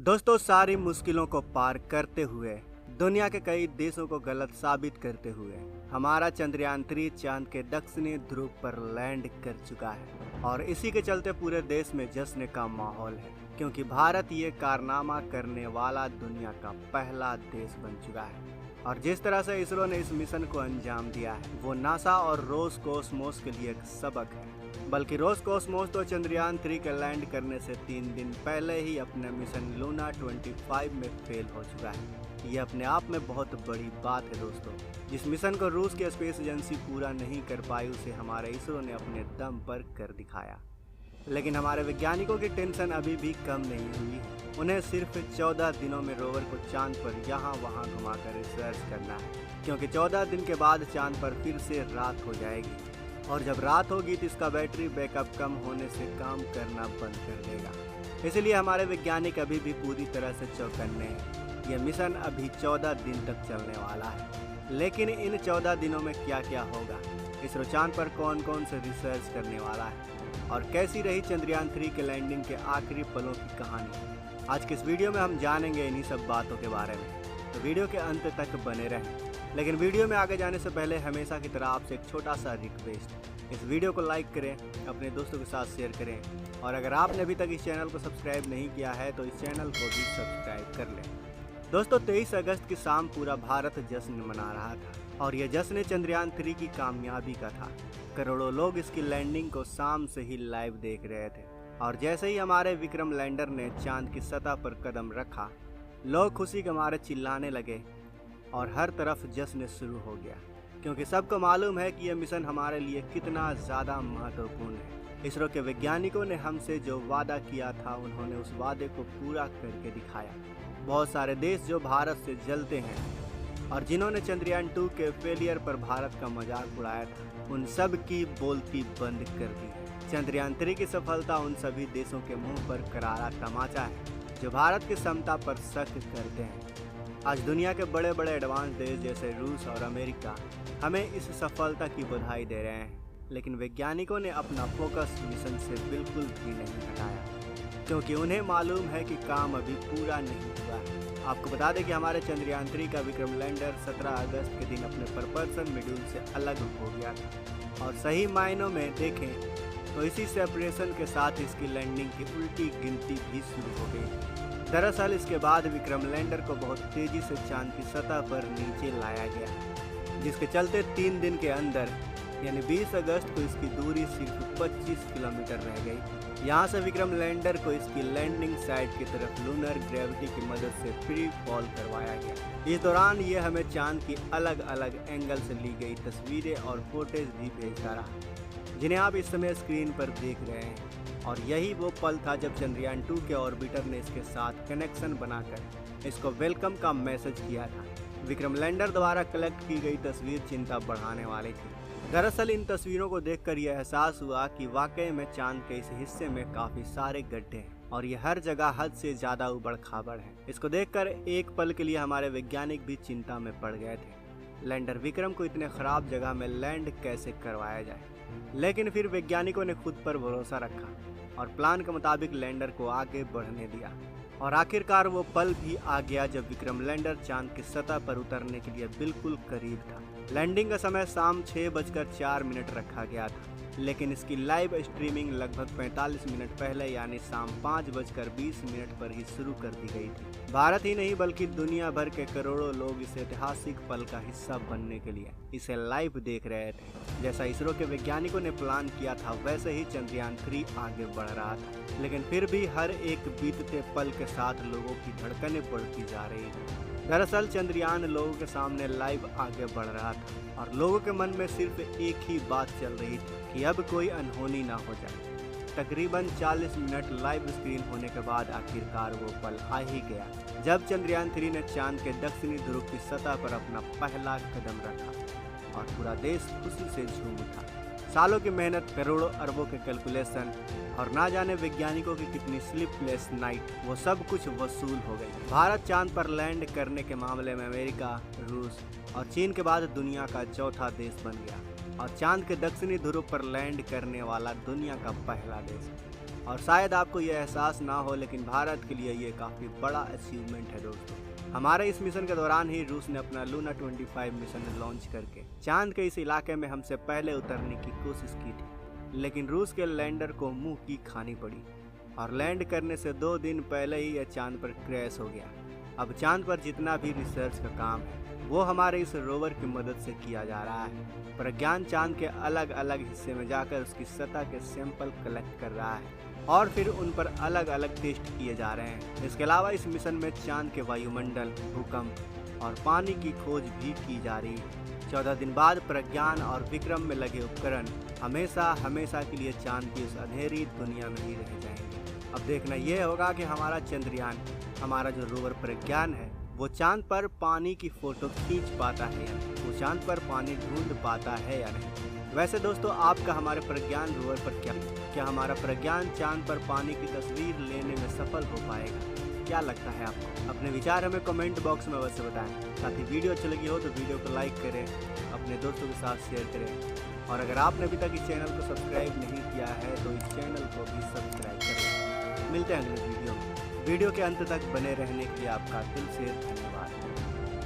दोस्तों, सारी मुश्किलों को पार करते हुए, दुनिया के कई देशों को गलत साबित करते हुए हमारा चंद्रयान 3 चांद के दक्षिणी ध्रुव पर लैंड कर चुका है। और इसी के चलते पूरे देश में जश्न का माहौल है, क्योंकि भारत ये कारनामा करने वाला दुनिया का पहला देश बन चुका है। और जिस तरह से इसरो ने इस मिशन को अंजाम दिया है, वो नासा और रोसकोसमोस के लिए एक सबक है। बल्कि रोसकोसमोस तो चंद्रयान 3 के लैंड करने से 3 दिन पहले ही अपने मिशन लूना 25 में फेल हो चुका है। ये अपने आप में बहुत बड़ी बात है दोस्तों। जिस मिशन को रूस की स्पेस एजेंसी पूरा नहीं कर पाई, उसे हमारे इसरो ने अपने दम पर कर दिखाया। लेकिन हमारे वैज्ञानिकों की टेंशन अभी भी कम नहीं हुई है। उन्हें सिर्फ 14 दिनों में रोवर को चांद पर यहाँ वहाँ घुमाकर रिसर्च करना है, क्योंकि 14 दिन के बाद चांद पर फिर से रात हो जाएगी। और जब रात होगी तो इसका बैटरी बैकअप कम होने से काम करना बंद कर देगा। इसलिए हमारे वैज्ञानिक अभी भी पूरी तरह से चौकन्ने हैं। यह मिशन अभी 14 दिन तक चलने वाला है। लेकिन इन 14 दिनों में क्या क्या होगा, इसरो चांद पर कौन कौन से रिसर्च करने वाला है, और कैसी रही चंद्रयान 3 के लैंडिंग के आखिरी पलों की कहानी, आज के इस वीडियो में हम जानेंगे इन्हीं सब बातों के बारे में। तो वीडियो के अंत तक बने रहें। लेकिन वीडियो में आगे जाने से पहले हमेशा की तरह आपसे एक छोटा सा रिक्वेस्ट, इस वीडियो को लाइक करें, अपने दोस्तों के साथ शेयर करें, और अगर आपने अभी तक इस चैनल को सब्सक्राइब नहीं किया है तो इस चैनल को भी सब्सक्राइब कर लें। दोस्तों, 23 अगस्त की शाम पूरा भारत जश्न मना रहा था, और यह जश्न चंद्रयान 3 की कामयाबी का था। करोड़ों लोग इसकी लैंडिंग को शाम से ही लाइव देख रहे थे। और जैसे ही हमारे विक्रम लैंडर ने चांद की सतह पर कदम रखा, लोग खुशी के मारे चिल्लाने लगे और हर तरफ जश्न शुरू हो गया, क्योंकि सबको मालूम है कि यह मिशन हमारे लिए कितना ज़्यादा महत्वपूर्ण है। इसरो के वैज्ञानिकों ने हमसे जो वादा किया था, उन्होंने उस वादे को पूरा करके दिखाया। बहुत सारे देश जो भारत से जलते हैं और जिन्होंने चंद्रयान 2 के फेलियर पर भारत का मजाक उड़ाया था, उन सब की बोलती बंद कर दी है। चंद्रयान 3 की सफलता उन सभी देशों के मुंह पर करारा तमाचा है जो भारत की क्षमता पर शक करते हैं। आज दुनिया के बड़े बड़े एडवांस देश जैसे रूस और अमेरिका हमें इस सफलता की बधाई दे रहे हैं, लेकिन वैज्ञानिकों ने अपना फोकस मिशन से बिल्कुल भी नहीं हटाया, क्योंकि उन्हें मालूम है कि काम अभी पूरा नहीं हुआ है। आपको बता दें कि हमारे चंद्रयान 3 का विक्रम लैंडर 17 अगस्त के दिन अपने प्रपल्सन मॉड्यूल से अलग हो गया था, और सही मायनों में देखें तो इसी सेपरेशन के साथ इसकी लैंडिंग की उल्टी गिनती भी शुरू हो गई। दरअसल इसके बाद विक्रम लैंडर को बहुत तेजी से चांद की सतह पर नीचे लाया गया, जिसके चलते 3 दिन के अंदर यानी 20 अगस्त को इसकी दूरी सिर्फ 25 किलोमीटर रह गई। यहाँ से विक्रम लैंडर को इसकी लैंडिंग साइट की तरफ लूनर ग्रेविटी की मदद से फ्री फॉल करवाया गया। इस दौरान ये हमें चांद की अलग अलग एंगल से ली गई तस्वीरें और फोटेज भी भेजता रहा, जिन्हें आप इस समय स्क्रीन पर देख रहे हैं। और यही वो पल था जब चंद्रयान 2 के ऑर्बिटर ने इसके साथ कनेक्शन बनाकर इसको वेलकम का मैसेज किया था। विक्रम लैंडर द्वारा कलेक्ट की गई तस्वीर चिंता बढ़ाने वाली थी। दरअसल इन तस्वीरों को देखकर यह एहसास हुआ कि वाकई में चांद के इस हिस्से में काफी सारे गड्ढे हैं, और ये हर जगह हद से ज्यादा उबड़ खाबड़ है। इसको देखकर एक पल के लिए हमारे वैज्ञानिक भी चिंता में पड़ गए थे। लैंडर विक्रम को इतने खराब जगह में लैंड कैसे करवाया जाए, लेकिन फिर वैज्ञानिकों ने खुद पर भरोसा रखा और प्लान के मुताबिक लैंडर को आगे बढ़ने दिया। और आखिरकार वो पल भी आ गया जब विक्रम लैंडर चांद की सतह पर उतरने के लिए बिल्कुल करीब था। लैंडिंग का समय शाम 6:04 रखा गया था, लेकिन इसकी लाइव स्ट्रीमिंग लगभग 45 मिनट पहले यानी शाम 5:20 पर ही शुरू कर दी गई थी। भारत ही नहीं बल्कि दुनिया भर के करोड़ों लोग इस ऐतिहासिक पल का हिस्सा बनने के लिए इसे लाइव देख रहे थे। जैसा इसरो के वैज्ञानिकों ने प्लान किया था, वैसे ही चंद्रयान 3 आगे बढ़ रहा था, लेकिन फिर भी हर एक बीतते पल के साथ लोगों की धड़कनें बढ़ती जा रही थी। दरअसल चंद्रयान लोगों के सामने लाइव आगे बढ़ रहा था, और लोगों के मन में सिर्फ एक ही बात चल रही थी कि अब कोई अनहोनी ना हो जाए। तकरीबन 40 मिनट लाइव स्क्रीन होने के बाद आखिरकार वो पल आ ही गया जब चंद्रयान 3 ने चांद के दक्षिणी ध्रुव की सतह पर अपना पहला कदम रखा, और पूरा देश खुशी से झूम उठा। सालों की मेहनत, करोड़ों अरबों के कैलकुलेशन और ना जाने वैज्ञानिकों की कितनी स्लीपलेस नाइट, वो सब कुछ वसूल हो गई। भारत चांद पर लैंड करने के मामले में अमेरिका, रूस और चीन के बाद दुनिया का चौथा देश बन गया, और चांद के दक्षिणी ध्रुव पर लैंड करने वाला दुनिया का पहला देश। और शायद आपको यह एहसास ना हो, लेकिन भारत के लिए ये काफ़ी बड़ा अचीवमेंट है दोस्तों। हमारे इस मिशन के दौरान ही रूस ने अपना लूना 25 मिशन लॉन्च करके चांद के इस इलाके में हमसे पहले उतरने की कोशिश की थी, लेकिन रूस के लैंडर को मुंह की खानी पड़ी और लैंड करने से 2 दिन पहले ही यह चांद पर क्रैश हो गया। अब चांद पर जितना भी रिसर्च का काम है वो हमारे इस रोवर की मदद से किया जा रहा है। प्रज्ञान चांद के अलग अलग हिस्से में जाकर उसकी सतह के सैंपल कलेक्ट कर रहा है और फिर उन पर अलग अलग टेस्ट किए जा रहे हैं। इसके अलावा इस मिशन में चांद के वायुमंडल, भूकंप और पानी की खोज भी की जा रही है। 14 दिन बाद प्रज्ञान और विक्रम में लगे उपकरण हमेशा हमेशा के लिए चांद की उस अंधेरी दुनिया में ही रह जाएंगे। अब देखना यह होगा कि हमारा चंद्रयान, हमारा जो रोवर प्रज्ञान है, वो चांद पर पानी की फोटो खींच पाता है या नहीं, वो चांद पर पानी ढूंढ पाता है या नहीं। वैसे दोस्तों, आपका हमारे प्रज्ञान रोवर पर क्या हमारा प्रज्ञान चांद पर पानी की तस्वीर लेने में सफल हो पाएगा? क्या लगता है आपको? अपने विचार हमें कमेंट बॉक्स में अवश्य बताएं। साथ ही वीडियो अच्छी लगी हो तो वीडियो को लाइक करें, अपने दोस्तों के साथ शेयर करें और अगर आपने अभी तक इस चैनल को सब्सक्राइब नहीं किया है तो इस चैनल को भी सब्सक्राइब करें। मिलते हैं अगले वीडियो में। वीडियो के अंत तक बने रहने के लिए आपका दिल से धन्यवाद।